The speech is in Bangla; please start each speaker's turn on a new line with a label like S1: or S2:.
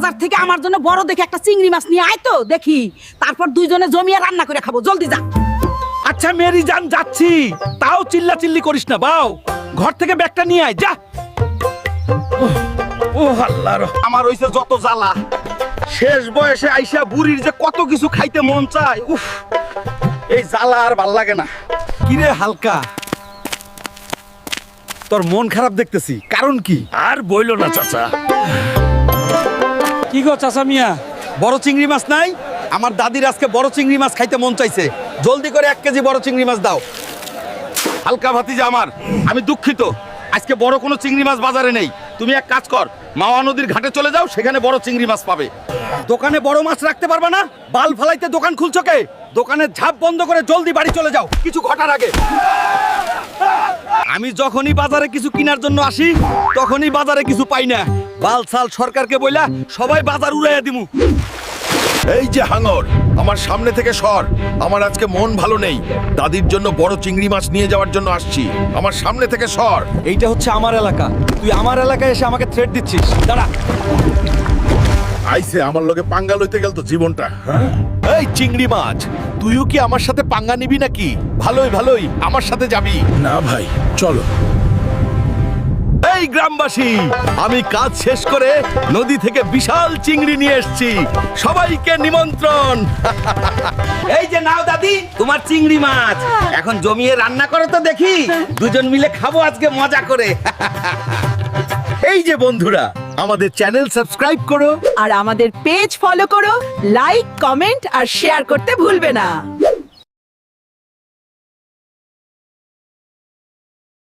S1: বাজার থেকে আমার জন্য বড় দেখে একটা চিংড়ি মাছ নিয়ে আয় তো দেখি, তারপর দুইজনে জমিয়ে রান্না করে খাবো। জলদি যা।
S2: আচ্ছা মেরি জান, যাচ্ছি, তাও চিল্লা চিল্লি করিস না। বাও, ঘর থেকে ব্যাগটা নিয়ে আয়, যা। ও আল্লাহ, আমার হইছে যত জ্বালা। শেষ বয়সে আইসা বুড়ির যে কত কিছু খাইতে মন চায়, উফ, এই জ্বালা আর ভাল লাগে না। কিরে হালকা, তোর মন খারাপ দেখতেছি, কারণ কি?
S3: আর বইলো না চাচা।
S2: কি গো চাচা মিয়া, বড় চিংড়ি মাছ নাই? আমার দাদির আজকে বড় চিংড়ি মাছ খাইতে মন চাইছে, জলদি করে 1 কেজি বড় চিংড়ি মাছ দাও। হালকা ভাতিজা আমার, আমি দুঃখিত, আজকে বড় কোনো চিংড়ি মাছ বাজারে নেই। তুমি এক কাজ কর, মাওয়া নদীর ঘাটে চলে যাও, সেখানে বড় চিংড়ি মাছ পাবে। দোকানে বড় মাছ রাখতে পারবে না? বাল ফালাইতে দোকান খুলছো কে? দোকানের ঝাপ বন্ধ করে জলদি বাড়ি চলে যাও, কিছু ঘটার আগে। আমি যখনই বাজারে কিছু কেনার জন্য আসি, তখনই বাজারে কিছু পাই না। বালসাল সরকারকে বইলা সবাই বাজার উড়াইয়া দিমু।
S3: এই যে হাঙর, আমার সামনে থেকে সর। আমার আজকে মন ভালো নেই, দাদির জন্য বড় চিংড়ি মাছ নিয়ে যাওয়ার জন্য আসছি। আমার সামনে থেকে সর।
S2: এইটা হচ্ছে আমার এলাকা, তুই আমার এলাকায় এসে আমাকে থ্রেট দিচ্ছিস? দাঁড়া।
S3: আইসে আমার লগে পাঙ্গা লইতে গেল তো জীবনটা। এই চিংড়ি মাছ, তুইও কি আমার সাথে পাঙ্গা নিবি নাকি? ভালোই ভালোই আমার সাথে যাবি। না ভাই, চলো।
S2: এই গ্রামবাসী, আমি কাজ শেষ করে নদী থেকে বিশাল চিংড়ি নিয়ে এসেছি, সবাইকে নিমন্ত্রণ। এই যে নাও দাদি, তোমার চিংড়ি মাছ। এখন জমিয়ে রান্না করো তো দেখি, দুজন মিলে খাবো আজকে মজা করে। এই যে বন্ধুরা, আমাদের চ্যানেল সাবস্ক্রাইব করো
S1: আর আমাদের পেজ ফলো করো, লাইক, কমেন্ট আর শেয়ার করতে ভুলবে না।